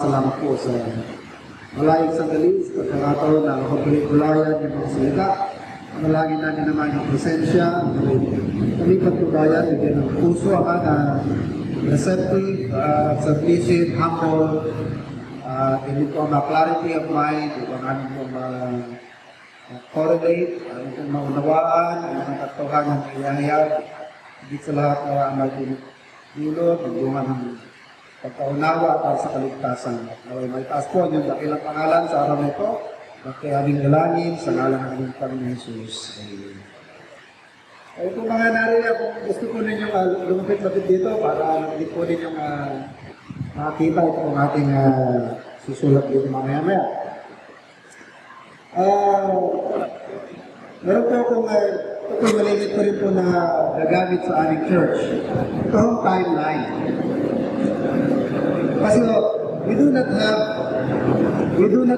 Salamat po sa malayong sandali sa pagkakataon na pagkuligulayan ng mga salita. Manalangin namin naman yung presensya, kami pagkubayan, bigyan ng puso na receptive, submissive, humble, hindi po ma-clarity of mind, hindi po namin po ma-correlate, hindi po maunawaan, ang katotohanan ng iyahayag, hindi sa lahat na ang magdulot, magdungan ng pagkaunawa para sa kaligtasan. Naway may taas po yung dakilang pangalan sa araw na ito. Magkayabing dalangin sa ngalan ng aming Panginoon Jesus. Amen. Ay kung mga narinig, kung gusto po ninyong lumapit-lapit dito para hindi po ninyong makakita ito ang ating susulat dito mamaya-maya. Meron po akong ito malimit ko rin po na gagamit sa aming church. Ito ang timeline. Kasi we do not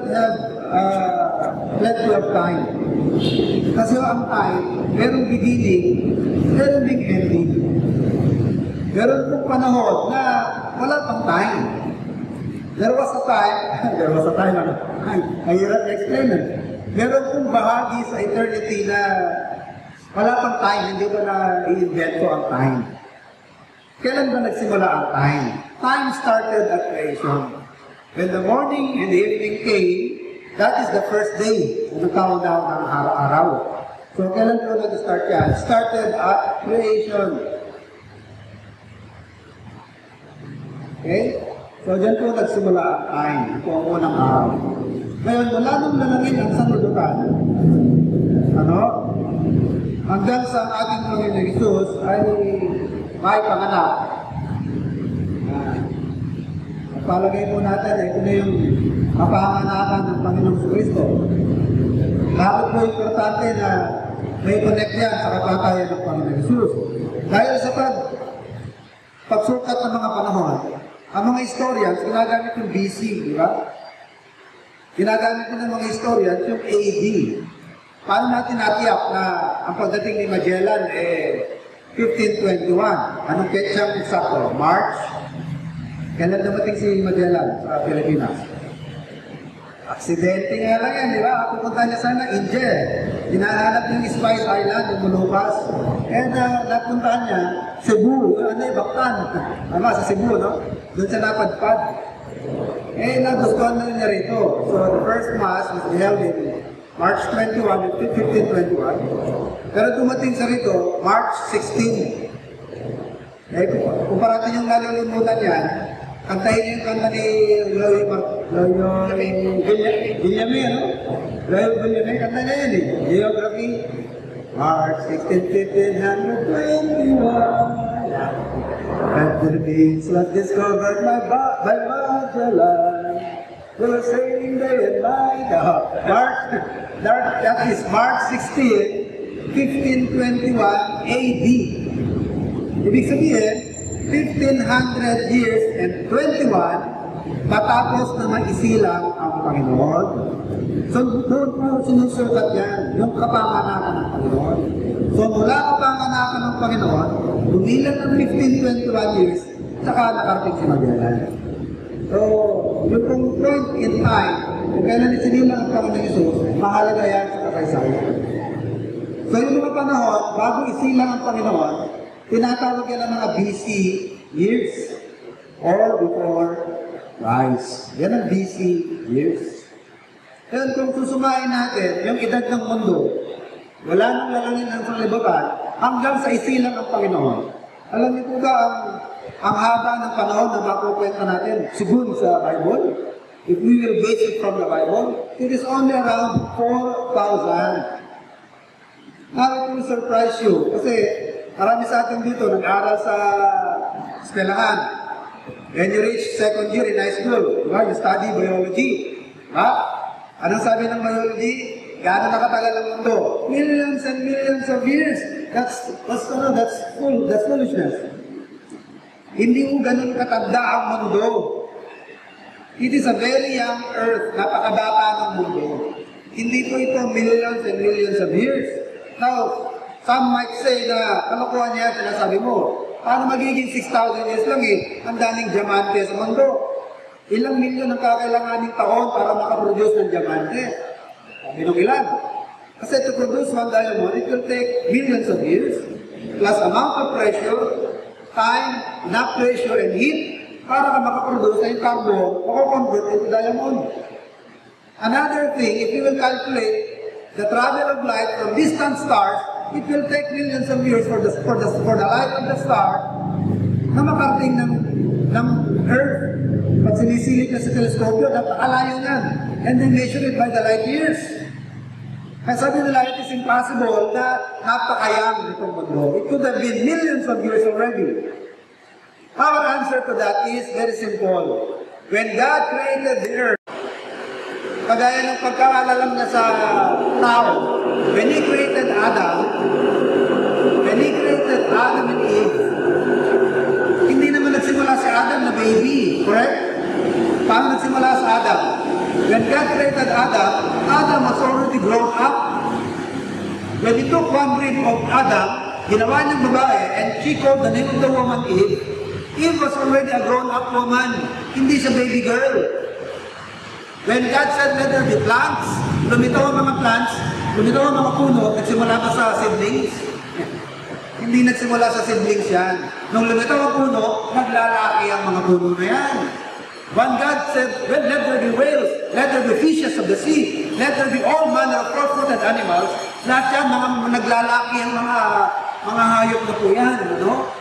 have plenty of time. Kasi ang time, merong beginning, meron ding ending. Meron pong panahon na wala pang time. There was a time, ang hirap i-explain na. Meron pong bahagi sa eternity na wala pang time, hindi ko na i-invento ang time. Kailan ba nagsimula ang time? Time started at creation. When the morning and the evening came, that is the first day na nagkaundaw ng araw. So, kailan po nag-start yan? Started at creation. Okay? So, dyan po nagsimula ang time. Ito ang unang araw. Ngayon, mula nung lalangin ang sanlibutan, hanggang sa ating Panginoon Jesus ay may panganak. Palagay po natin, ito na yung kapanganakan ng Panginoong Kristo. Bakit po importante na may connect yan sa kapatayan ng Panginoong Jesus? Dahil sa pagsukat ng mga panahon, ang mga historians, ginagamit yung BC, di ba? Ginagamit ng mga historians yung AD. Paano natin natiyak na ang pagdating ni Magellan 1521? Anong petsang eksakto? March? Kailan dumating si Magellan sa Pilipinas? Aksidente nga lang yan, di ba? Pupunta niya sana, India. Hinahanap yung Spice Island, yung Molucas. And napuntahan niya, Cebu, Bactan. Sa Cebu, no? Doon siya napadpad. Nagustuhan na niya rito. So, the first mass was held in March 21, 1521. Pero dumating sa rito, March 16. Kung parating yung nalilimutan yan, kantahin niyo yung kanta ni Guillame, ano? Loyo Guillame, kanta niya yan eh. Geography, March 16, 1521. And the beings was discovered by Magellan. They were sailing day and night. That is March 16, 1521 AD. Ibig sabihin, 1500 years and 21, matapos na maisilang ang Panginoon. So, doon po sinusukat yan, yung kapanganakan ng Panginoon. So, mula kapanganakan ng Panginoon, bumilang ng 1521 years, saka nakarating si Magellan. So, yung pong point in time, kung kailan isinilang ang Panginoon Jesus, mahalaga yan sa kasaysayan. So, yung mga panahon, bago isilang ang Panginoon, tinatawag yan ng mga BC years or before Christ. Yan ang BC years. Kaya kung susumain natin, yung edad ng mundo, wala nang lalangin ng sanlibutan hanggang sa isilang ang Panginoon. Alam niyo po ba ang haba ng panahon na makukwenta natin siguro sa Bible? If we will base it from the Bible, it is only around 4,000. Now, it will surprise you kasi marami sa atin dito nag-aral sa eskwelahan. When you reach second year in high school, you study biology. Anong sabi ng biology? Gaano nakatagal ang mundo? Millions and millions of years. That's foolishness. Hindi mo ganun katanda ang mundo. It is a very young earth. Napakabata ng mundo. Hindi po ito millions and millions of years. Now, some might say na kalokohan niya sinasabi mo. Paano magiging 6,000 years lang eh? Ang daming diamante sa mundo. Ilang milyon ang kakailanganing taon para makaproduce ng diamante? Sabi nung ilan? Kasi to produce one diamond, it will take millions of years, plus amount of pressure, time, enough pressure, and heat, para ka makaproduce na yung carbon, makakonvert into diamond. Another thing, if you will calculate the travel of light from distant stars, it will take millions of years for the light of the star na makarating ng Earth. Pag sinisilip na sa teleskopyo, napakalayo yan. And they measure it by the light years. Kaya sabi nila, it is impossible na napakayang itong mundo. It could have been millions of years already. Our answer to that is very simple. When God created the earth, kagaya ng pagkakalalam niya sa tao, when He created Adam and Eve, hindi naman nagsimula si Adam na baby, correct? Paano nagsimula sa Adam? When God created Adam, Adam was already grown up. When He took one rib of Adam, ginawa niyang babae, and she called the name of the woman Eve. Eve was already a grown-up woman, hindi siya baby girl. When God said, let there be plants, lumitaw ang mga plants, lumitaw ang mga puno, nagsimula pa sa seedlings? Hindi nagsimula sa seedlings yan. Nung lumitaw ang puno, naglalaki ang mga puno na yan. When God said, well, let there be whales, let there be fishes of the sea, let there be all manner of four-footed animals, lahat yan, mga naglalaki ang mga hayop na po yan, ano?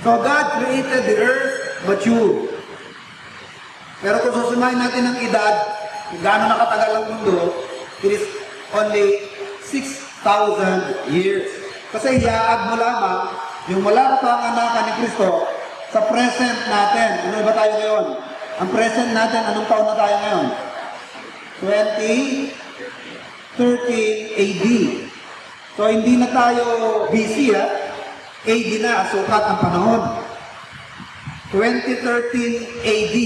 So God created the earth mature. Pero kung susumahin natin ang edad, kung gaano nakatagal ang mundo, it is only 6,000 years. Kasi iaad mo lamang yung mula pa ang anakan ni Kristo sa present natin. Ano ba tayo ngayon? Ang present natin, anong taon na tayo ngayon? 2013 AD. So hindi na tayo BC, AD na, sukat ang panahon. 2013 AD.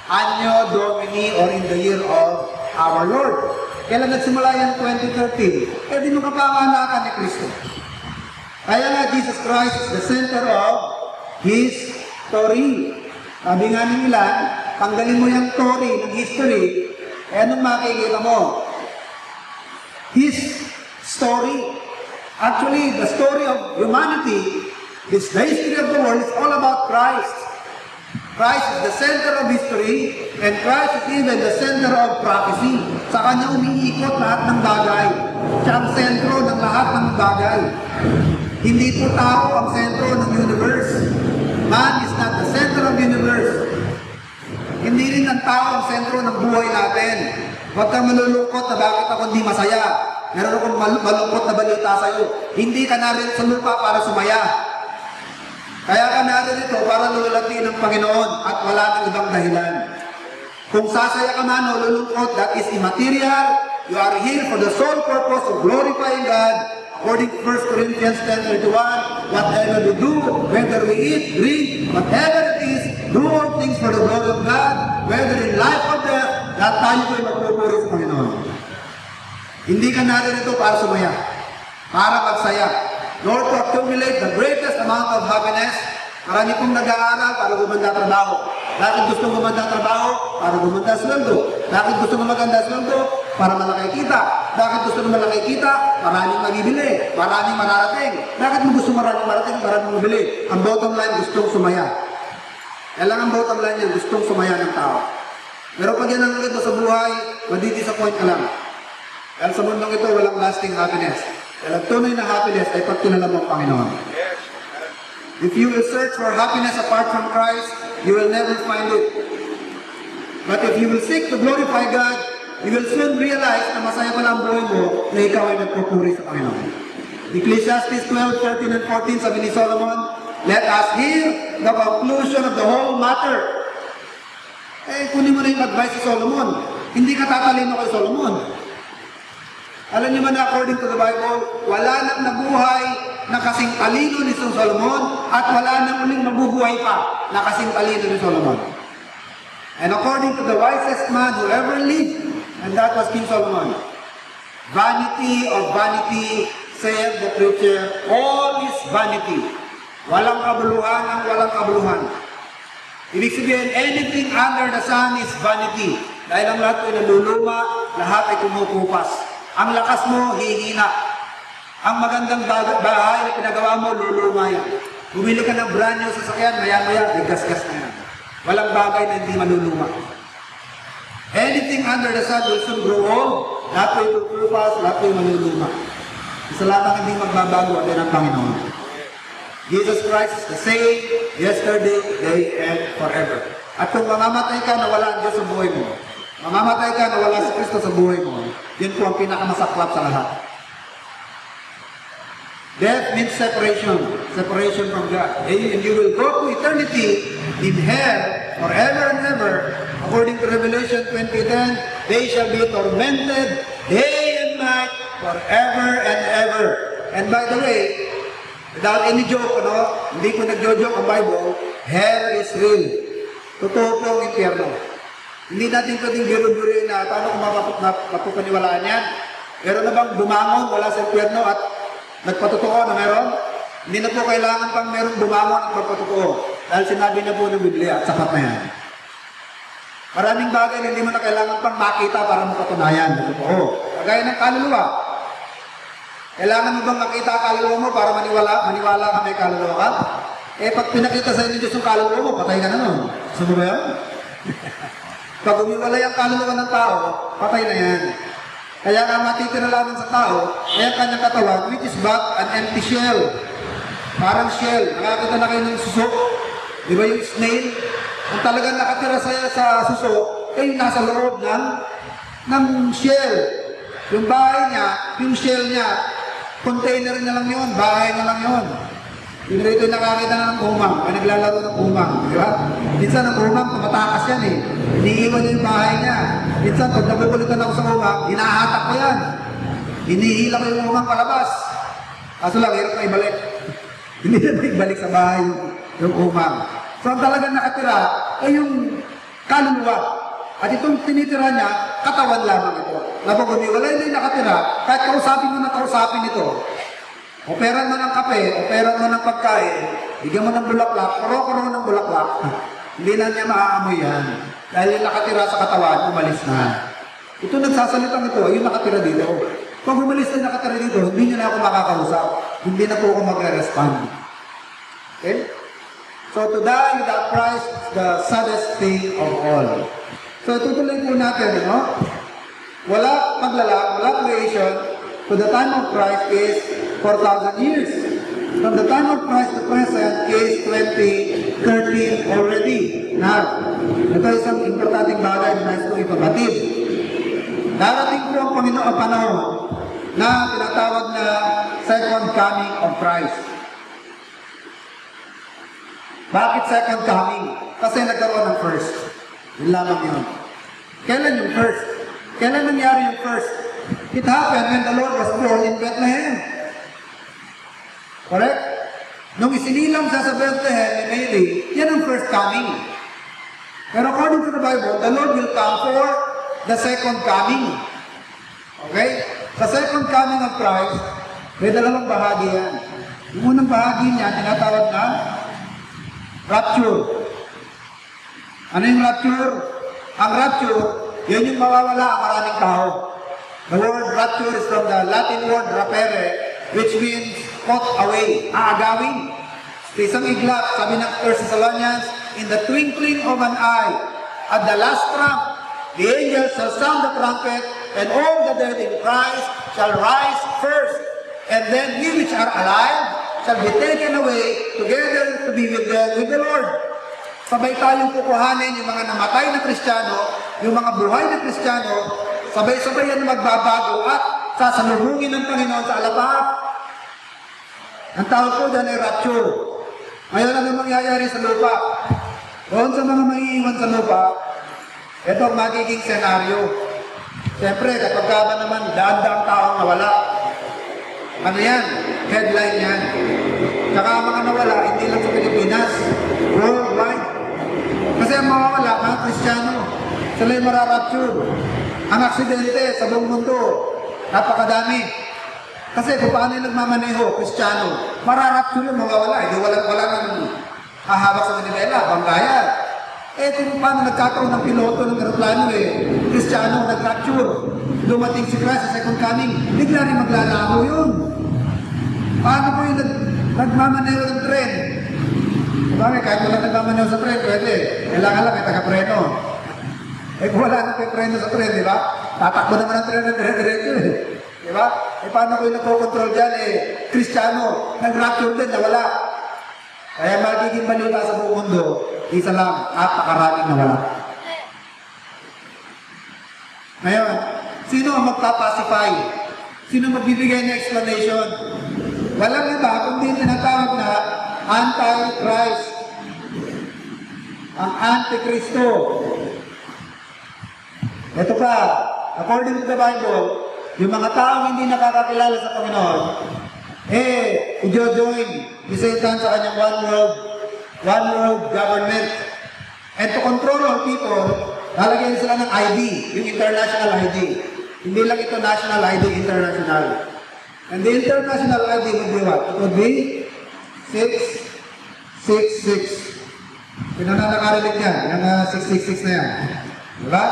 Anno Domini, or in the year of our Lord. Kailan nagsimula yan 2013? Kaya di mo kapanganakan ni Kristo. Kaya nga Jesus Christ is the center of His story. Sabi nga ng ilan, tanggalin mo yung story ng history, eh anong makikita mo? His story. Actually, the story of humanity, the history of the world is all about Christ. Christ is the center of history, and Christ is even the center of prophecy. Sa Kanya umiikot lahat ng bagay. Siya ang sentro ng lahat ng bagay. Hindi po tao ang sentro ng universe. Man is not the center of the universe. Hindi rin ang tao ang sentro ng buhay natin. Huwag kang malulungkot na bakit ako hindi masaya. Meron akong malungkot na balita sa'yo. Hindi ka na rin sa lupa para sumaya. Kaya ka natin ito para lulatin ng Panginoon at wala nang ibang dahilan. Kung sasaya ka man o lulungkot, that is immaterial. You are here for the sole purpose of glorifying God. According to 1 Corinthians 10:31, whatever we do, whether we eat, drink, whatever it is, do all things for the glory of God, whether in life or death, lahat tayo ko'y magpupuri sa Panginoon. Hindi ka natin ito para sumaya, para magsaya, nor to accumulate the greatest amount of happiness. Marami pong nag-aaral para gumanda trabaho. Bakit gusto gumanda trabaho? Para gumanda sweldo. Bakit gusto maganda sweldo? Para malaki kita. Bakit gusto malaki kita? Maraming mabibili. Maraming mararating. Bakit mo gusto maraming marating? Maraming mabili. Ang bottom line, gustong sumaya. Yan lang ang bottom line niya, gustong sumaya ng tao. Pero pag yan ang ulit mo sa buhay, madidisappoint ka lang. Dahil sa mundong ito, walang lasting happiness. Dahil ang tunay na happiness ay pagkilala mo ang Panginoon. If you will search for happiness apart from Christ, you will never find it. But if you will seek to glorify God, you will soon realize na masaya pala ang buhay mo na ikaw ay nagpupuri sa Panginoon. Ecclesiastes 12:13 and 14, sabi ni Solomon, let us hear the conclusion of the whole matter. Eh, kunin mo na yung advice si Solomon. Hindi ka tatalino kay Solomon. Alam niyo man na according to the Bible, wala nang nabuhay na kasing talino ni Solomon at wala nang uling mabubuhay pa na kasing talino ni Solomon. And according to the wisest man who ever lived, and that was King Solomon, vanity of vanity, said the preacher, all is vanity. Walang kabuluhan ang walang kabuluhan. Ibig sabihin, anything under the sun is vanity. Dahil ang lahat ay naluluma, lahat ay kumukupas. Ang lakas mo, hihina. Ang magandang bahay na pinagawa mo, luluma yan. Bumili ka ng brand new sasakyan, maya-maya, gas-gas na yan. Walang bagay na hindi maluluma. Anything under the sun will soon grow old, lahat ay kukupas, lahat ay maluluma. Isa lamang hindi magbabago at yan ang Panginoon. Jesus Christ is the same yesterday, today, and forever. At kung mamamatay ka na wala ang Diyos sa buhay mo, mamamatay ka na wala si Kristo sa buhay mo, yun po ang pinakamasaklap sa lahat. Death means separation, separation from God. And you will go to eternity in hell forever and ever. According to Revelation 20:10, they shall be tormented day and night forever and ever. And by the way, without any joke, hindi ko nagjo-joke ang Bible, hell is real. Totoo po ang impyerno. Hindi natin pwedeng biro-biro na paano kung mapapaniwalaan yan. Meron na bang bumangon wala sa impyerno at nagpatotoo na meron? Hindi na po kailangan pang meron bumangon at magpatotoo. Dahil sinabi na po ng Biblia at sapat na yan. Maraming bagay na hindi mo na kailangan pang makita para mapatunayan. Totoo. Kagaya ng kaluluwa. Kailangan mo bang makita ang kaluluwa mo para maniwala ka may kaluluwa ka? Pag pinakita sa inyo Diyos yung kaluluwa mo, patay ka na nun. Gusto mo ba yan? Pag umiwalay ang kaluluwa ng tao, patay na yan. Kaya nga matitira lamang sa tao, ay ang kanyang katawan, which is but an empty shell. Parang shell. Nakakita na kayo ng suso. Di ba yung snail? Kung talagang nakatira sa suso, ay nasa loob ng shell. Yung bahay niya, yung shell niya, container na lang yun, bahay na lang yun. Yung rito nakakita na ng umang, ay naglalaro ng umang, di ba? Minsan ang umang, tumatakas yan eh. Iniiwan niya yung bahay niya. Minsan, pag nabukulitan ako sa umang, hinahatak ko yan. Hinihila ko yung umang palabas. Kaso lang, hirap na ibalik. Hindi na ibalik sa bahay yung umang. So, ang talagang nakatira ay yung kaluluwa. At itong tinitira niya, katawan lamang ito. Napag umiwalay na yung nakatira, kahit kausapin mo na kausapin ito. Operan mo ng kape, operan mo ng pagkain, bigyan mo ng bulaklak, kuro-kuro ng bulaklak, hindi na niya maaamoy yan. Dahil yung nakatira sa katawan, umalis na. Ito nagsasalitang ito, yung nakatira dito. Pag umalis na yung nakatira dito, hindi niya na ako makakausap. Hindi na po ako magre-respond. Okay? So to die without Christ is the saddest thing of all. So tutuloy po natin, wala paglalang, wala creation, to the time of Christ is 4,000 years. From the time of Christ to present is 2013 already. Now, ito isang importanteng bagay na nais kong ipabatid. Darating po ang Panginoon ang panahon na tinatawag na second coming of Christ. Bakit second coming? Kasi nagkaroon ng first. Yun lamang yun. Kailan yung first? Kailan nangyari yung first? It happened when the Lord was born in Bethlehem. Correct? Nung isinilang siya sa Bethlehem ni Mary, yan ang first coming. Pero according to the Bible, the Lord will come for the second coming. Okay? Sa second coming of Christ, may dalawang bahagi yan. Yung unang bahagi niya, tinatawag na rapture. Ano yung rapture? Ang rapture, yun yung mawawala ang maraming tao. The word rapture is from the Latin word rapere, which means caught away, aagawin. Sa isang iglap, sabi ng 1 Thessalonians, in the twinkling of an eye, at the last trump, the angels shall sound the trumpet, and all the dead in Christ shall rise first, and then we which are alive shall be taken away together to be with them with the Lord. Sabay tayong kukuhanin yung mga namatay na Kristiyano, yung mga buhay na Kristiyano, sabay-sabay yan magbabago at sasalubungin ng Panginoon sa alapaap. Ang tawag po dyan ay rapture. Ngayon, ano mangyayari sa lupa? Doon sa mga maiiwan sa lupa, ito ang magiging senaryo. Siyempre, kapag ba naman daan-daang taong nawala, ano yan? Headline yan. Tsaka ang mga nawala, hindi lang sa Pilipinas, worldwide. Kasi ang mawawala, mga Kristiyano, sila yung mararapture. Ang aksidente sa buong mundo, napakadami. Kasi kung paano yung nagmamaneho, Kristiyano, mararapture yung mawawala. Hindi wala nang hahawak sa Manila, banggayan. Eh kung paano nagkataon ng piloto ng aeroplano Kristiyano, nag-rapture, dumating si Christ sa second coming, bigla rin maglalaho yun. Paano po yung nagmamaneho ng tren? Bakit? Kahit wala nagmamaneho sa tren, pwede. Kailangan lang may taga-preno. Eh kung wala nang preno sa tren, di ba? Tatakbo naman ang tren na dire-diretso Di ba? Eh paano ko yung nagko-control dyan Kristiyano, nag-rapture din, nawala. Kaya magiging balita sa buong mundo, isa lang, napakaraming nawala. Ngayon, sino ang magpapacify? Sino magbibigay ng explanation? Walang iba, kundi tinatawag na Antichrist. Ang Antikristo. Ito pa, according to the Bible, yung mga taong hindi nakakakilala sa Panginoon, i-join si Satan sa kanyang one world government. And to control all people, lalagyan sila ng ID, yung international ID. Hindi lang ito national ID, international. And the international ID would be what? It would be 666. Pinananakarinig yan, yung 666 na yan. Diba?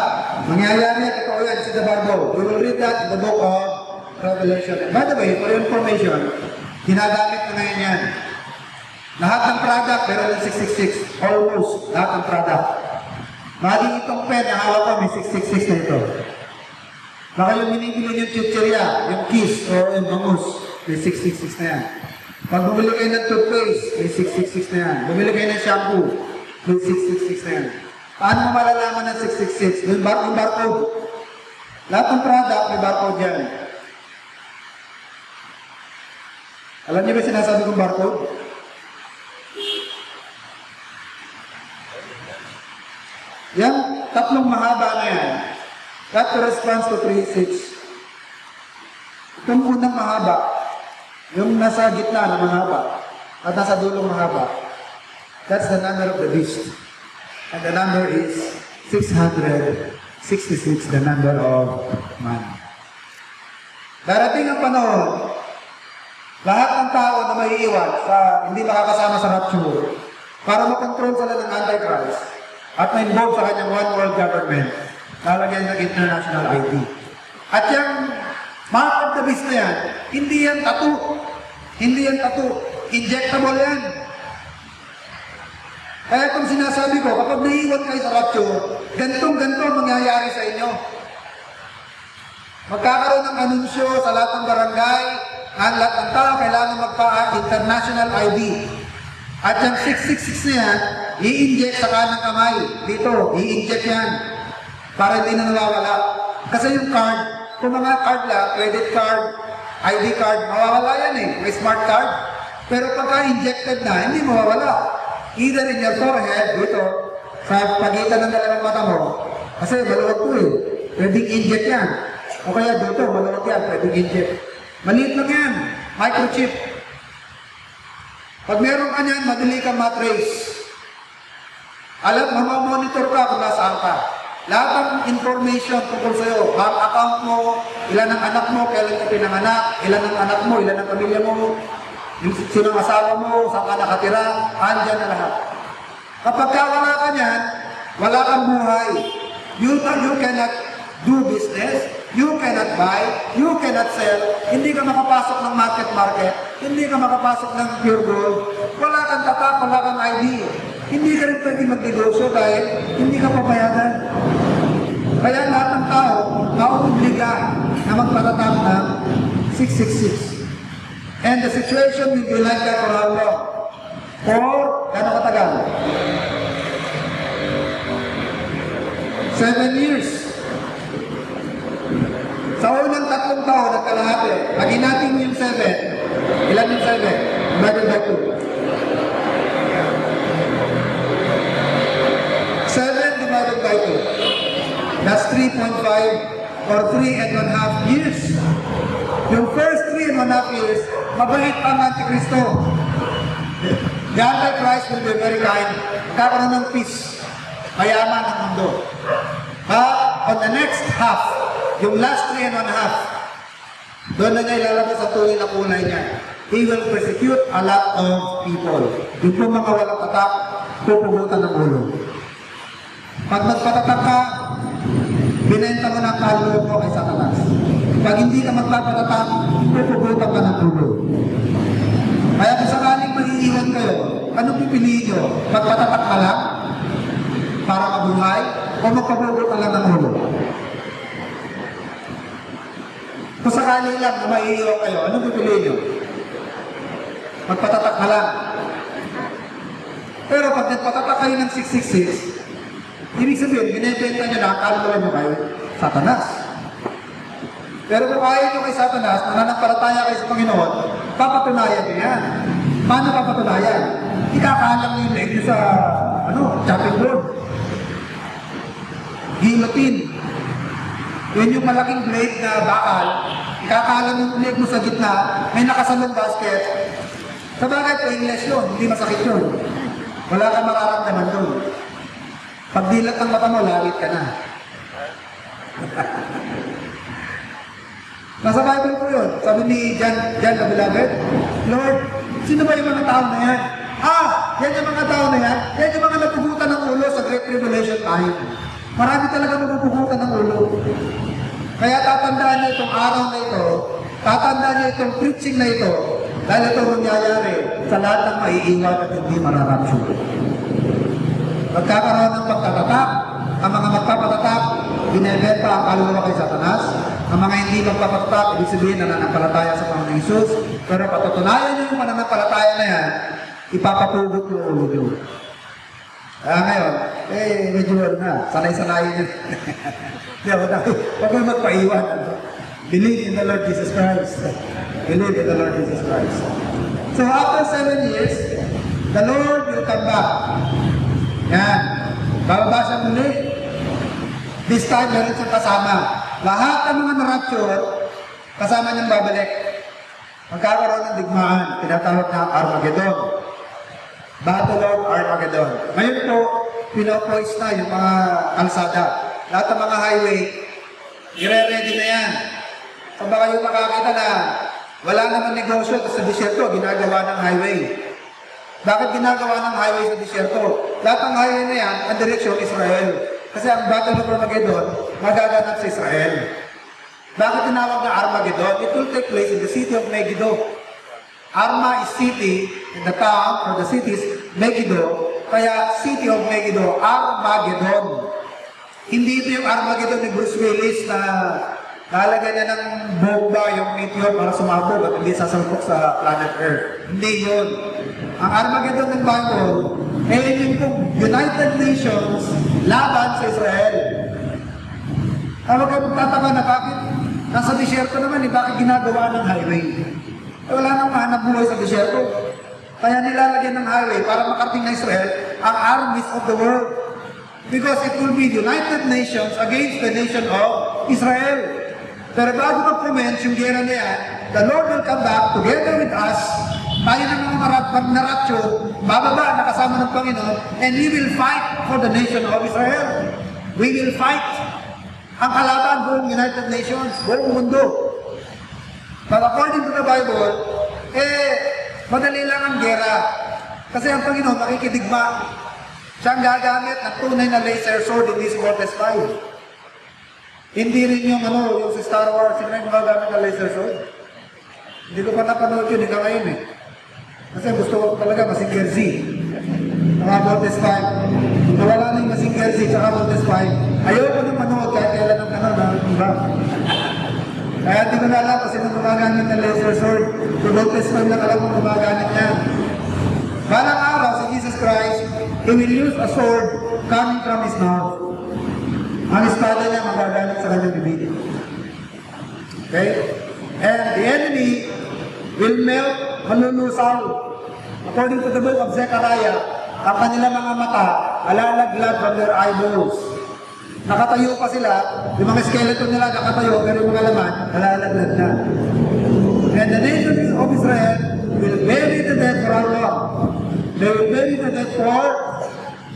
Mangyayari yan, ito yan, sa the Bible. We will read that in the book of Revelation. And by the way, for your information, ginagamit na ngayon yan. Lahat ng product, meron ng 666. Almost, lahat ng product. Maging itong pen, na hawak ko, may 666 na ito. Baka yung binibili yung chicheria, yung kiss, o yung bangus, may 666 na yan. Pag bumili kayo ng toothpaste, may 666 na yan. Bumili kayo ng shampoo, may 666 na yan. Paano mo malalaman ng 666? Yung barcode. Lahat ng product, may barcode yan. Alam niyo ba sinasabi kong barcode? Yan, tatlong mahaba na yan. That corresponds to 36. Itong unang mahaba, yung nasa gitna na mahaba, at nasa dulong mahaba, that's the number of the beast. And the number is 666, the number of man. Darating ang panahon, lahat ng tao na maiiwan sa hindi makakasama sa rapture, para makontrol sila ng Antichrist, at ma-involve sa kanyang one world government, lalagyan ng international ID. At yung mark of the beast na yan, hindi yan tattoo. Hindi yan tattoo. Injectable yan. Kaya itong sinasabi ko, kapag naiiwan kayo sa rapture, gantong-ganto ang mangyayari sa inyo. Magkakaroon ng anunsyo sa lahat ng barangay, ang lahat ng tao kailangan magpa-international ID. At yung 666 na yan, i-inject sa kanang kamay. Dito, i-inject yan. Para hindi na nawawala. Kasi yung card, kung mga card lang, credit card, ID card, mawawala yan May smart card. Pero pagka injected na, hindi mawawala. Either in your forehead, dito, sa pagitan ng dalawang mata mo, kasi maluwag po pwedeng inject yan. O kaya dito, maluwag yan, pwedeng inject. Maliit lang yan, microchip. Pag meron ka niyan, madali kang matrace. Alam, mamamonitor ka kung nasaan ka. Lahat ng information tungkol sa'yo, bank account mo, ilan ang anak mo, kailan ka pinanganak, ilan ang anak mo, ilan ang pamilya mo, sino ang asawa mo, saan ka nakatira, andyan na lahat. Kapag wala ka niyan, wala kang buhay. You cannot do business, you cannot buy, you cannot sell, hindi ka makapasok ng market, hindi ka makapasok ng pure gold, wala kang tatak, wala kang ID. Hindi ka rin pwede mag-negosyo dahil hindi ka papayagan. Kaya lahat ng tao, mauobliga na magpatatak ng 666. And the situation will be like that for how long? For, gano'ng katagal? 7 years. Sa unang 3 taon at kalahati, pagin natin yung 7. Ilan yung 7? Divided by 2. 7 divided by 2. That's 3.5 or 3.5 years. Yung first 3.5 years, mabait ang Antikristo. The Antichrist will be very kind. Kakaroon ng peace. Mayaman ang mundo. On the next half, yung last 3.5, doon na niya ilalabas ang tunay na kulay niya. He will persecute a lot of people. Yung po mga walang tatak, pupugutan ng ulo. Pag nagpatatak ka, binenta mo ng kaluluwa mo kay Satanas. Pag hindi ka magpapatatak, pupugutan ka ng ulo. Kaya kung sakaling maiiwan kayo, anong pipiliin nyo? Magpatatak ka lang para mabuhay o magpapugot ka lang ng ulo? Kung sakali lang na maiiwan kayo, anong pipiliin nyo? Magpatatak ka lang. Pero pag nagpatatak kayo ng 666, ibig sabihin, binibenta nyo na kaluluwa nyo kayo, Satanas. Pero kung ayaw nyo kay Satanas, nananampalataya kayo sa Panginoon, papatunayan nyo yan. Paano papatunayan? Ikakalang nyo yung leg nyo sa, chopping board. Guillotine. Yun yung malaking blade na bakal, ikakalang yung leg mo sa gitna, may nakasalong basket. Sa bagay, painless yun, hindi masakit yun. Wala kang mararamdaman doon. Pag dilat ng mata mo, lawit ka na. Nasa Bible po yun. Sabi ni John the Beloved, Lord, sino ba yung mga tao na yan? Yan yung mga tao na yan. Yan yung mga napugutan ng ulo sa Great Tribulation time. Marami talaga napugutan ng ulo. Kaya tatandaan niyo itong araw na ito, tatandaan niyo itong preaching na ito, dahil ito mangyayari sa lahat ng maiiwan at hindi mararapsyon. Magkakaroon ng pagtatatak, ang mga magpapatatak, binebenta ang kaluluwa kay Satanas. Ang mga hindi magpapatatak, ibig sabihin nananampalataya sa Panginoon Hesus. Pero patutunayan nyo yung mananampalataya na yan, ipapapugot yung ulo nyo. Kaya ngayon, medyo sanay-sanayin nyo. Huwag kayo magpaiwan. Believe in the Lord Jesus Christ. Believe in the Lord Jesus Christ. So after 7 years, the Lord will come back. Yan. Bababa siya muli. This time, meron siyang kasama. Lahat ng mga na-rapture, kasama niyang babalik. Magkakaroon ng digmaan. Tinatawag na Armageddon. Battle of Armageddon. Ngayon po, pinopoise na yung mga kalsada. Lahat ng mga highway, i-ready na yan. Kung baka yung makakita na wala naman negosyo sa disyerto, ginagawa ng highway. Bakit ginagawa ng highway sa disyerto? Lahat ng highway na yan, ang direksyon Israel. Kasi ang Battle of Armageddon, magaganap sa Israel. Bakit tinawag na Armageddon? It will take place in the city of Megiddo. Arma is city, and the town or the city is Megiddo. Kaya city of Megiddo, Armageddon. Hindi ito yung Armageddon ni Bruce Willis na lalagyan niya ng bomba yung meteor para sumabog at hindi sasalpok sa planet Earth. Hindi yun. Ang Armageddon ng Bible, yun yung United Nations laban sa Israel. Tawag kayo magtataka na bakit nasa disyerto naman, bakit ginagawa ng highway? Wala nang mahanap buhay sa disyerto. Kaya nilalagyan ng highway para makarating na Israel ang armies of the world. Because it will be United Nations against the nation of Israel. Pero bago mag-commence yung gera na yan, the Lord will come back together with us, tayo ng mga na-rapture, bababa na kasama ng Panginoon, and we will fight for the nation of Israel. We will fight. Ang kalaban buong United Nations, buong mundo. But according to the Bible, madali lang ang gera. Kasi ang Panginoon makikidigma. Siya ang gagamit ng tunay na laser sword in this mortis time. Hindi rin yung yung sa Star Wars, sino yung magagamit ng laser sword? Hindi ko pa napanood yun, hanggang ngayon eh. Kasi gusto ko talaga Mazinger Z. Mga mortis 5. Nawala na yung Mazinger Z, tsaka mortis 5. Ayoko nang manood kahit kailan ng iba. Kaya hindi ko na alam kasi nung gumagamit ng laser sword, kung mortis 5 lang alam kung gumagamit yan. Balang araw si Jesus Christ, He will use a sword coming from His mouth. Ang espada niya magagamit sa kanyang bibig. Okay? And the enemy will melt, malulusaw. According to the book of Zechariah, ang kanilang mga mata, alalaglag from their eyeballs. Nakatayo pa sila, yung mga skeleton nila nakatayo, pero yung mga laman, alalaglag na. And the nation of Israel will bury the dead for how long? They will bury the dead for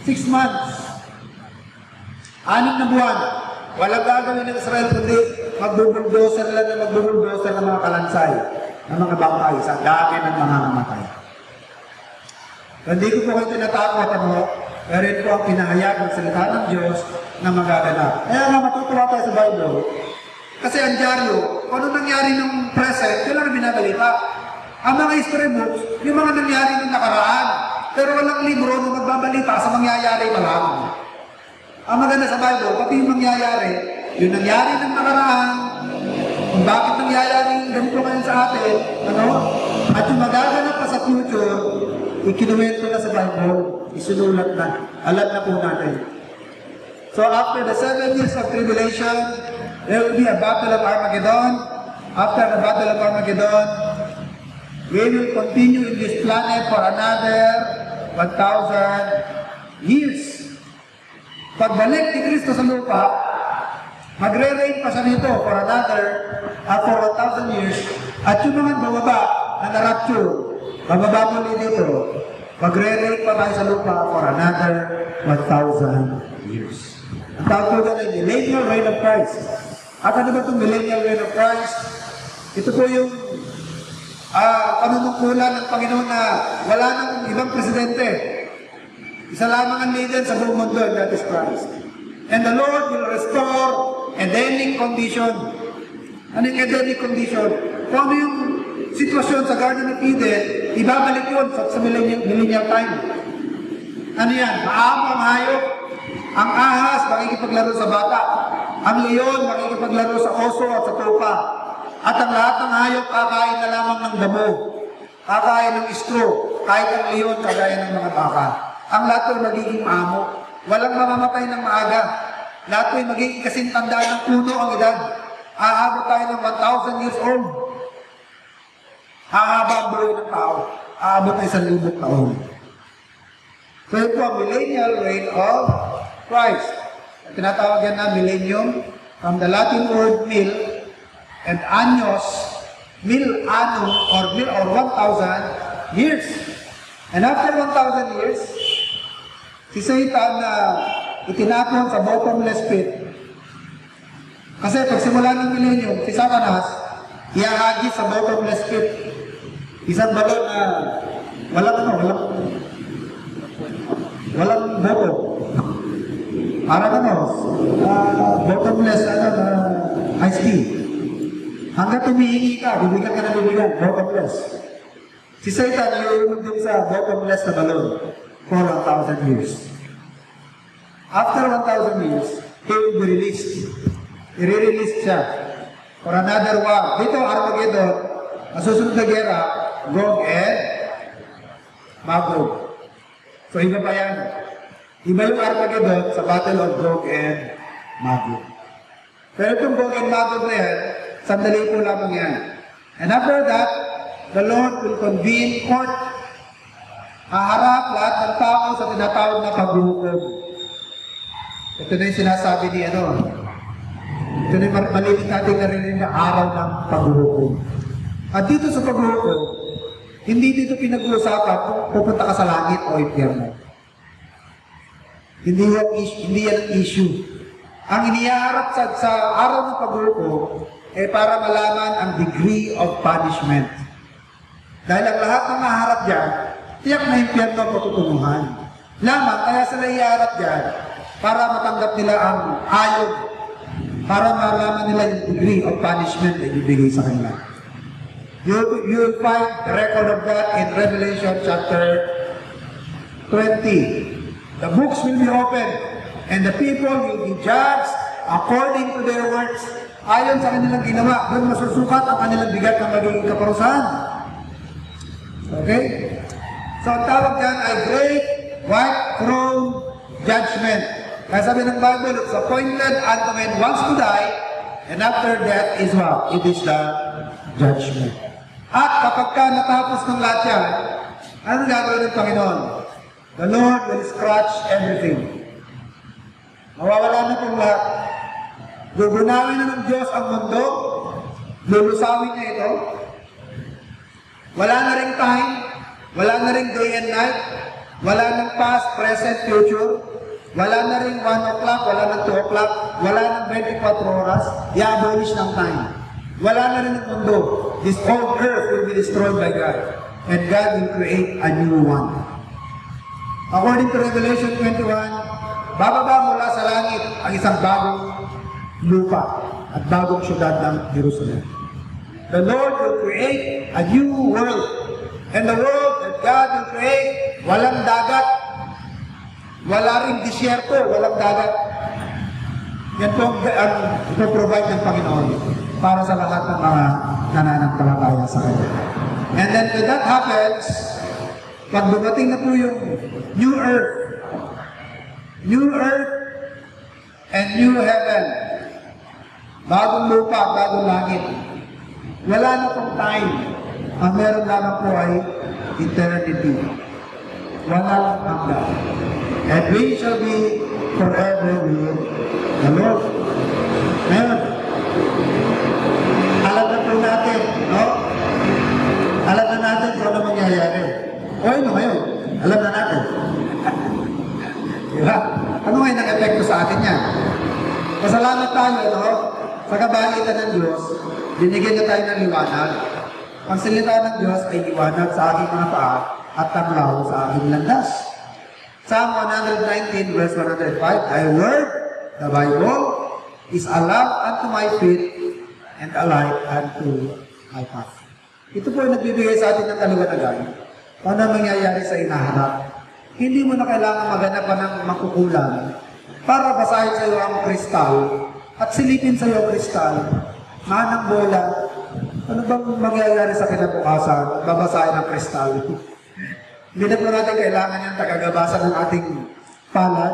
6 months. 6 na buwan. Walang gagawin ng Israel kundi magbubuldoser lang na magbubuldoser ng mga kalansay, ng mga bangkay sa dami ng mga namatay. Hindi ko po kayo tinatakot pero ito po ang pinahayag ng salita ng Diyos na magaganap. Kaya nga matutuwa tayo sa Bible, kasi ang dyaryo, kung ano nangyari ng present, yun lang ang binabalita. Ang mga history books, yung mga nangyari ng nakaraan, pero walang libro na magbabalita sa mangyayari pa lang. Ang maganda sa Bible, pati yung mangyayari, yung nangyari ng nakaraan, kung bakit nangyayari yung ganito ngayon sa atin, at yung magaganap pa sa future, ikinuwento na sa Bible, isinulat na, alam na po natin. So after the 7 years of tribulation, there will be a battle of Armageddon. After the battle of Armageddon, we will continue in this planet for another 1,000 years. Pagbalik ni Kristo sa lupa, magre-reign pa siya nito for another, for 1,000 years, at yung mga bababa na na-rapture, bababa mo dito, magre-reign pa tayo sa lupa for another 1,000 years. Ang tawag po dyan ay millennial reign of Christ. At ano ba itong millennial reign of Christ? Ito po yung panunungkulan ng Panginoon na wala nang ibang presidente. Isa lamang ang leader sa buong mundo, and that is Christ. And the Lord will restore Edenic condition. Ano yung Edenic condition? Kung ano yung sitwasyon sa Garden of Eden, ibabalik yun sa millennial time. Ano yan? Maamo ang hayop. Ang ahas, makikipaglaro sa bata. Ang leon, makikipaglaro sa oso at sa tupa. At ang lahat ng hayop, kakain na lamang ng damo. Kakain ng straw. Kahit ang leon, kagaya ng mga baka. Ang lahat ay magiging maamo. Walang mamamatay ng maaga. Lahat ay magiging kasintandaan ng puno ang edad. Aabot tayo ng 1,000 years old. Hahaba ang buhay ng tao. Aabot tayo 1,000 taon. So ito ang millennial reign of Christ. Tinatawag yan na millennium from the Latin word mil and años, mil annum or 1,000 years. And after 1,000 years, si Satan na itinapon sa bottomless pit. Kasi pag simula ng millennium, si Satanas, iahagi sa bottomless pit. Isang balon na walang bottom. Para bottomless, ice tea. Hanggang tumihingi ka, bibigyan ka na bibigyan, bottomless. Si Satan, iulog din sa bottomless na balon for 1,000 years. After 1,000 years, he will be released. I-release siya for another war. Dito, Armageddon, masusunod na gera, Gog and Magog. So, iba pa yan. Iba yung Armageddon sa Battle of Gog and Magog. Pero itong Gog and Magog na yan, sandali po lamang yan. And after that, the Lord will convene court. Haharap lahat ng tao sa tinatawag na paghuhukom. Ito na yung sinasabi ni ito na yung maliit natin narinig na araw ng paghuhukom. At dito sa paghuhukom, hindi dito pinag-uusapan kung pupunta ka sa langit o impyerno. Hindi yan ang issue. Ang iniharap sa araw ng paghuhukom ay para malaman ang degree of punishment. Dahil ang lahat ng maharap dyan, tiyak na impyerno ang patutunguhan. Lamang, kaya sila iharap dyan para matanggap nila ang ayod, para malaman nila yung degree of punishment na ibibigay sa kanila. You will find the record of that in Revelation chapter 20. The books will be opened, and the people will be judged according to their works. Ayon sa kanilang ginawa, doon masusukat ang kanilang bigat ng magiging kaparusahan. Okay? So, ang tawag dyan ay Great White Throne Judgment. Kaya sabi ng Bible, it's appointed unto men once to die, and after death is what? It is the judgment. At kapag ka natapos ng lahat yan, anong gagawin ng Panginoon? The Lord will scratch everything. Mawawala na itong lahat. Gugunawin na ng Diyos ang mundo, lulusawin niya ito. Wala na ring time, wala na ring day and night, wala nang past, present, future, wala na ring 1 o'clock, wala nang 2 o'clock, wala nang 24 oras, i-abolish ng time. Wala na rin ang mundo. This old earth will be destroyed by God, and God will create a new one. According to Revelation 21, bababa mula sa langit ang isang bagong lupa at bagong syudad ng Jerusalem. The Lord will create a new world. And the world that God will create, walang dagat, wala rin disyerto, walang dagat. Yan po ang ipoprovide ng Panginoon para sa lahat ng mga nananampalataya sa Kanya. And then when that happens, pag dumating na po yung new earth and new heaven, bagong lupa, bagong langit, wala na pong time. Ang meron lamang po ay eternity. Walang hanggan. And we shall be forever with the Lord. Ngayon, alam na po natin, no? Alam na natin kung ano mangyayari. O ano ngayon? Alam na natin. Diba? Ano ngayon ang epekto sa atin yan? Pasalamat tayo, no? Sa kabalitan ng Diyos, binigyan na tayo ng liwanag. Ang salita ng Diyos ay liwanag sa aking mga paa at tanglaw sa aking landas. Psalm 119 verse 105, Thy word, the Bible, is a lamp unto my feet and a light unto my path. Ito po ay nagbibigay sa atin ng kaliwanagan. Paano mangyayari sa inaharap? Hindi mo na kailangan maghanap pa ng makukulang para basahin sa iyo ang kristal at silipin sa iyo ang kristal, manang bola. Ano bang mangyayari sa kinabukasan? Babasahin ang kristal. Hindi na po natin kailangan yung tagagabasa ng ating palad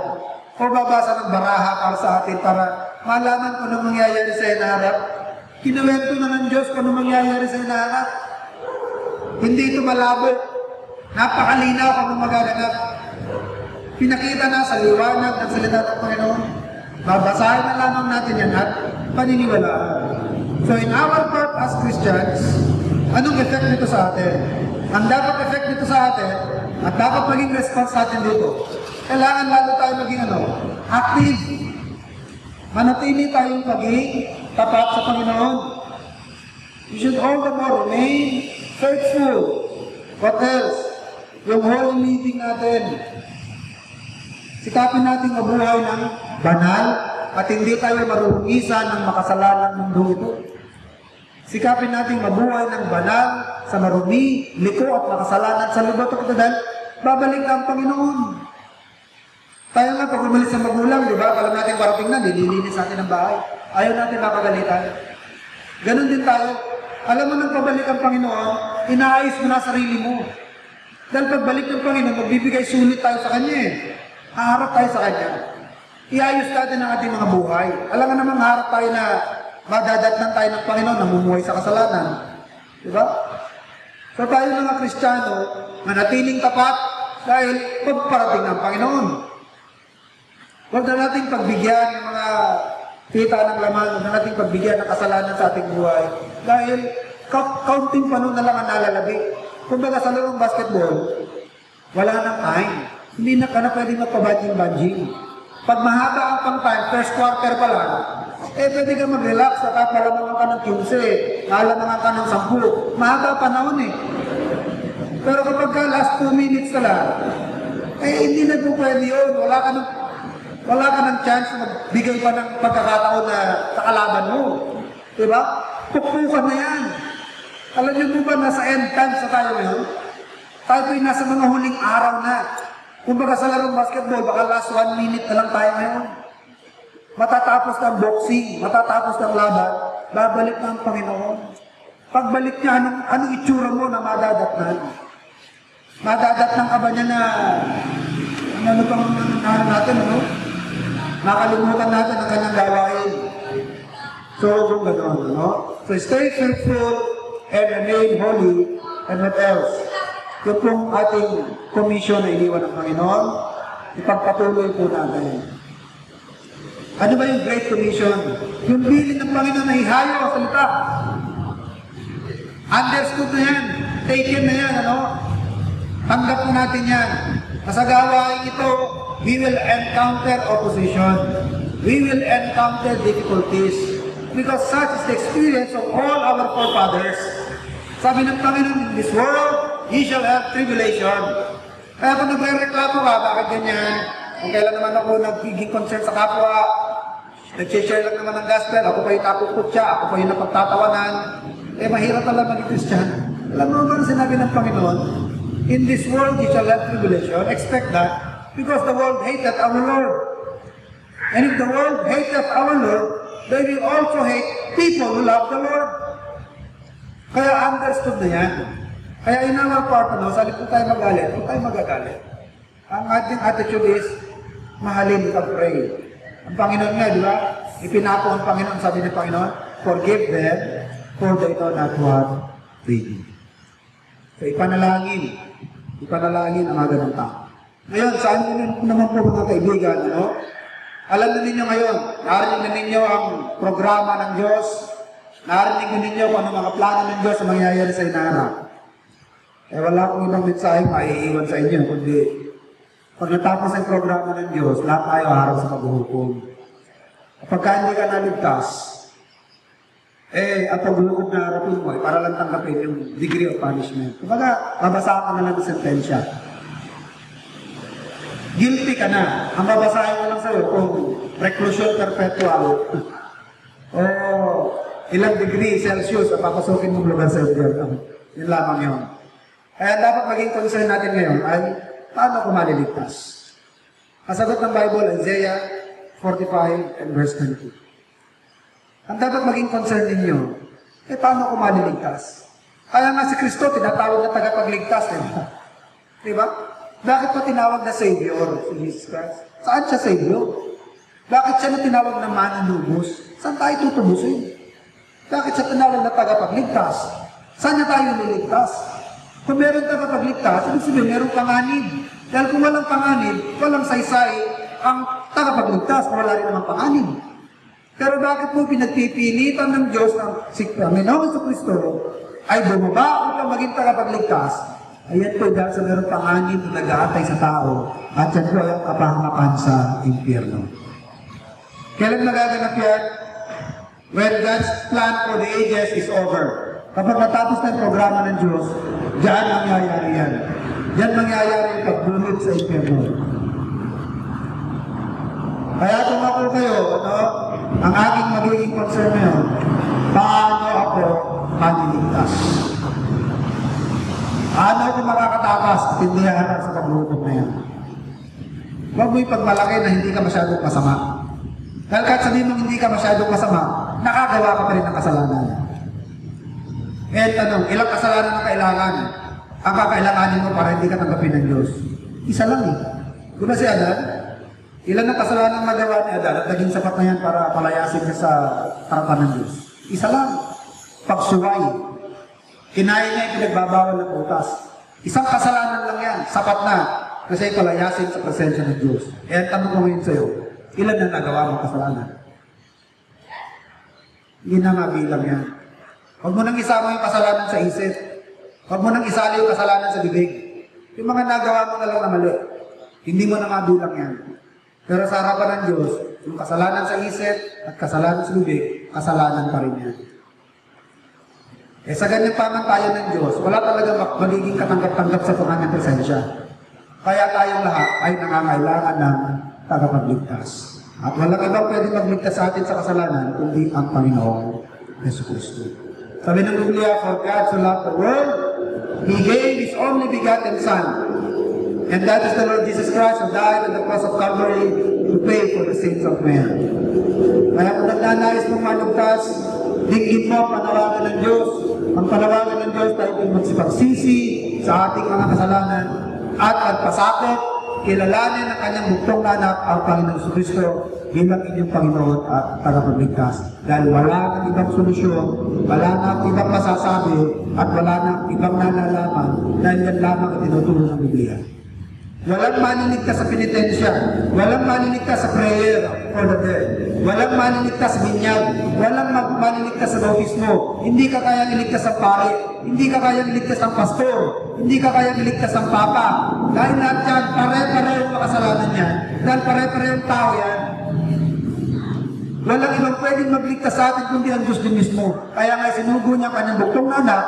o babasa ng baraha para sa atin para malaman kung ano mangyayari sa inaharap. Kinuwento na ng Diyos kung ano mangyayari sa inaharap. Hindi ito malabo. Napakalinaw kung ano magaganap. Pinakita na sa liwanag ng salita ng Panginoon. Babasahin na lamang natin yan at paniniwalaan. So in our part as Christians, anong effect nito sa atin? Ang dapat effect nito sa atin, at dapat maging response natin dito, kailangan lalo tayo maging active. Manatili tayong maging tapat sa Panginoon. You should all the more remain faithful. What else? Yung holy meeting natin. Sikapin natin mabuhay ng banal at hindi tayo marungisan ng makasalanan ng mundo ito. Sikapin natin mabuhay ng banal sa marumi, liko at makasalanan sa lubot at dahil babalik ang Panginoon. Tayo nga pag umalis sa magulang, di ba? Alam natin parating na, nililinis natin ang bahay. Ayaw natin makagalitan. Ganon din tayo. Alam mo nang pabalik ang Panginoon, inaayos mo na sarili mo. Dahil pagbalik ng Panginoon, magbibigay sulit tayo sa Kanya eh. Haharap tayo sa Kanya. Iayos natin ang ating mga buhay. Alam nga namang harap tayo na madadatnan tayo ng Panginoon, namumuhay sa kasalanan. Diba? So tayo mga Kristiyano, manatiling tapat dahil pagparating ng Panginoon. Huwag na nating pagbigyan ng mga kita ng laman, huwag na nating pagbigyan ng kasalanan sa ating buhay. Dahil counting pa nun na lang ang nalalabi. Kung baga sa larong basketball, wala nang time. Hindi na ka na pwede magpabanjing-banjing. Pag mahaba ang pang-time, first quarter pa lang, pwede ka mag-relax, nakapalamangan ka ng 15, nakalamangan ka ng 10. Mahaba panahon eh. Pero kapag ka last 2 minutes ka lang, hindi na po pwede yun. Wala ka ng chance na magbigay pa ng pagkakataon na sa kalaban mo. Diba? Pukpukan na yan. Alam niyo po ba, nasa end time sa tayo ngayon? Tayo po'y nasa mga huling araw na. Kung baga sa larong basketball, baka last 1 minute na lang tayo ngayon. Matatapos ng boxing, matatapos ng laban, babalik na ang Panginoon. Pagbalik niya, anong itsura mo na madadatnan? Madadatnan ka ba niya na ano pang natin, ano? Nakalimutan natin ang kanyang gawain. So, kung gano'n, ano? So, stay faithful and remain holy. And what else? Yung pong ating commission na iniwan ng Panginoon, ipagpatuloy po natin. Ano ba yung Great Commission? Yung bilin ng Panginoon na ihayo ang salita. Understood na yan. Taken na yan, ano? Tanggap na natin yan. Sa gawain ito, we will encounter opposition. We will encounter difficulties. Because such is the experience of all our forefathers. Sabi ng Panginoon, in this world, ye shall have tribulation. Kaya kung nagre-reklamo ka, bakit ganyan? Kung kailan naman ako nagiging concern sa kapwa, nag-share lang naman ng gospel, ako pa yung tapuputya, ako pa yung napagtatawanan, mahirap talaga maging Christian. Alam mo ba sinabi ng Panginoon, in this world you shall have tribulation, expect that, because the world hateth our Lord. And if the world hateth our Lord, they will also hate people who love the Lord. Kaya understood na yan. Kaya in our part, sa po tayo magalit, po tayo magagalit. Ang ating attitude is, mahalin ka, pray. Ang Panginoon nga, di ba? Ipinako ang Panginoon, sabi ng Panginoon, forgive them, for they know not what they do. So, ipanalangin ang mga ganang tao. Ngayon, saan naman po mga kaibigan, ano? Alam na ninyo ngayon, narinig na ninyo ang programa ng Diyos, narinig na ninyo kung ano mga plano ng Diyos na mangyayari sa inaharap. Wala akong ibang mensahe maiiwan sa inyo, kundi pag natapos ang programa ng Diyos, lahat tayo harap sa paghuhukom. Kapag hindi ka naligtas, ang paghuhukom na harapin mo, para lang tanggapin yung degree of punishment. Kumbaga, babasa ka na lang ng sentensya. Guilty ka na. Ang babasahin mo lang sa'yo kung reclusion perpetual o ilang degree Celsius ang papasukin mong lugar sa iyo. Yun lamang yun. Kaya dapat maging concern natin ngayon ay paano ko maliligtas? Ang sagot ng Bible, Isaiah 45 and verse 22. Ang dapat maging concern ninyo, paano ko maliligtas? Kaya nga si Kristo, tinatawag na tagapagligtas, diba? Diba? Bakit pa tinawag na Savior si Jesus Christ? Saan siya Savior? Bakit siya na tinawag na mananubos? Saan tayo tutubusin? Bakit siya tinawag na tagapagligtas? Saan niya tayo niligtas? Kung meron tagapagligtas, ibig sabihin meron panganib. Dahil kung walang panganib, walang saysay ang tagapagligtas, wala rin naman panganib. Pero bakit mo pinagpipilitan ng Diyos ng si Panginoon sa Kristo ay bumaba upang maging tagapagligtas? Ayan po dahil sa meron panganib na nag-aatay sa tao at yan po ang kapahamakan sa impyerno. Kailan magaganap yan? When God's plan for the ages is over. Kapag natapos na yung programa ng Diyos, diyan mangyayari yan. Diyan mangyayari yung pagbunod sa impyerno. Kaya kung ako kayo, ang aking magiging concern ngayon, paano ako maliligtas? Paano ako makakatakas at hindi haharap sa paglutok na yan? Huwag mo ipagmalaki na hindi ka masyadong masama. Dahil kahit sabihin mo hindi ka masyadong masama, nakagawa ka pa rin ng kasalanan. Tanong, ilang kasalanan ang kailangan? Ang kakailanganin mo para hindi ka tanggapin ng Diyos? Isa lang eh. Diba si Adan? Ilan ang kasalanan ang nagawa ni Adan at naging sapat na yan para palayasin ka sa harapan ng Diyos? Isa lang. Pagsuway. Kinaya niya yung pinagbabawal ng utas. Isang kasalanan lang yan. Sapat na. Kasi palayasin sa presensya ng Diyos. Tanong ko ngayon sa'yo, ilan na nagawa mong kasalanan? Hindi na mabilang yan. Huwag mo nang isama yung kasalanan sa isip. Huwag mo nang isali yung kasalanan sa bibig. Yung mga nagawa mo na lang na mali. Hindi mo na mabilang yan. Pero sa harapan ng Diyos, yung kasalanan sa isip at kasalanan sa bibig, kasalanan pa rin yan. Sa ganyan pamantayan ng Diyos, wala talaga magiging katanggap-tanggap sa kanyang presensya. Kaya tayong lahat ay nangangailangan ng tagapagligtas. At walang ibang pwede magligtas sa atin sa kasalanan, kundi ang Panginoong Jesucristo. Sabi ng Biblia, for God so loved the world, He gave His only begotten Son. And that is the Lord Jesus Christ who died on the cross of Calvary to pay for the sins of men. Kaya kung nagnanais mong maligtas, dinggin mo ang panawagan ng Diyos. Ang panawagan ng Diyos tayo ay magsipagsisi sa ating mga kasalanan at magpasakop, kilalanin ang kanyang buktong anak, ang Panginoong Kristo, bilang inyong Panginoon at tagapagligtas. Dahil wala nang ibang solusyon, wala nang ibang masasabi, at wala nang ibang nalalaman, dahil yan lamang itinuturo ng Biblia. Walang maniligtas sa penitensya, walang maniligtas sa prayer for the dead, walang maniligtas sa binyag, walang maniligtas sa bautismo, hindi ka kayang iligtas ang pare, hindi ka kayang iligtas ang pastor, hindi ka kayang iligtas ang papa. Dahil lahat yan, pare-pareho ang kasalanan yan, dahil pare-pareho ang tao yan. Walang ibang pwedeng magligtas sa atin kundi ang Diyos din mismo. Kaya nga sinugo niya kanyang buktong anak.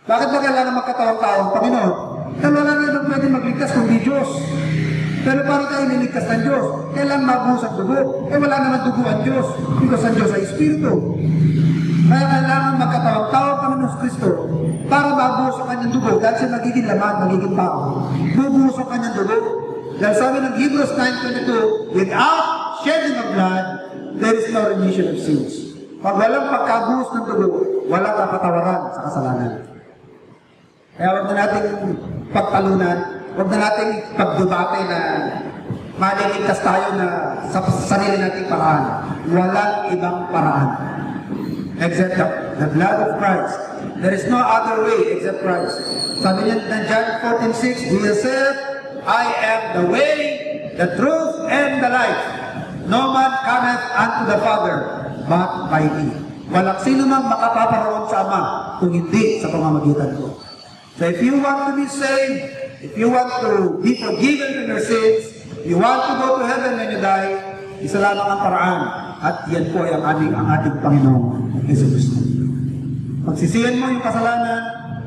Bakit ba kailangan magkatawang tao ang Panginoon? Dahil wala na ibang pwede magligtas kundi Diyos. Pero para tayo niligtas ng Diyos, kailan mabuhos ang dugo? Wala naman dugo ang Diyos, because ang Diyos ay Espiritu. Kaya kailangan magkatawag-tawag kami ng Kristo para mabuhos ang kanyang dugo. Dahil siya magiging laman, magiging tao. Bubuhos ang kanyang dugo. Dahil sabi ng Hebrews 9:22, without shedding of blood, there is no remission of sins. Pag walang pagkabuhos ng dugo, walang kapatawaran sa kasalanan. Kaya huwag na natin pagtalunan, huwag na natin pagdebate na maliligtas tayo na sa sarili nating paraan. Walang ibang paraan. Except the blood of Christ. There is no other way except Christ. Sabi niya na John 14:6, Jesus said, I am the way, the truth, and the life. No man cometh unto the Father, but by me. Walang sino mang makapaparoon sa Ama kung hindi sa pamamagitan ko. So if you want to be saved, if you want to be forgiven from your sins, you want to go to heaven when you die, isa lamang ang paraan. At yan po ay ang ating Panginoong Jesus. Pagsisihan mo yung kasalanan,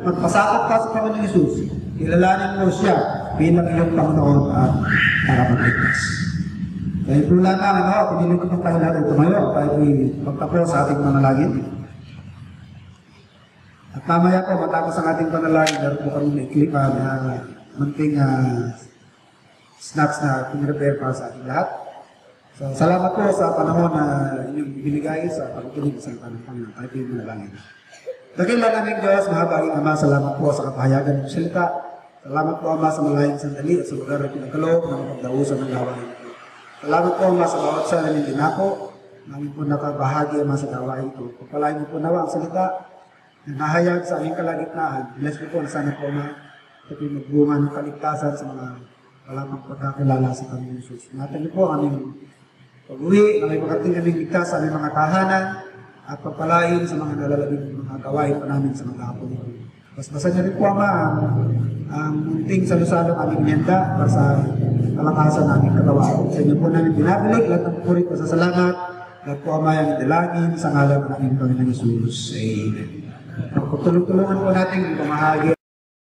magpasakop ka sa Panginoong Jesus, kilalanin mo siya bilang iyong Panginoon at tagapagligtas. Dahil po lamang, piniling ko tayo natin tumayo, tayo magtapos sa ating manalangin. At mamaya po, matapos ang ating panalangin, meron po kami na-click na munting snacks na pinrepare para sa ating lahat. So, salamat po sa panahon na inyong binigay sa pagkikinig sa Panginoon. Tayo po yung manalangin. Dakilang naming Diyos, mahabaging Ama, salamat po sa kapahayagan ng salita. Salamat po, Ama, sa malayang sandali at sa lugar na pinagkaloob na mapagdausan ng gawain ito. Salamat po, Ama, sa bawat sa namin dinako. Namin po nakabahagi, Ama, sa gawain ito. Pagpalain mo po nawa ang salita na nahayag sa aming kalagitnaan. Bless mo po na sana po, Ama, ito yung magbunga ng kaligtasan sa mga wala pang pagkakilala sa Panginoon Jesus. Natin niyo po aming pag-uwi na may pagkating aming ligtas sa aming mga tahanan at pagpalain sa mga nalalaging mga gawain pa namin sa mga hapon ito. Basbasan niyo rin po, Ama, ang munting salusalong aming niyanda para sa kalakasan naming katawan. Sa inyo po namin binabilig, lahat ng puri ko sa salamat, lahat po, Ama, ang dalangin sa ngalan ng aming Panginoon Jesus. Amen. Pagtulong-tulungan po natin yung pamahagi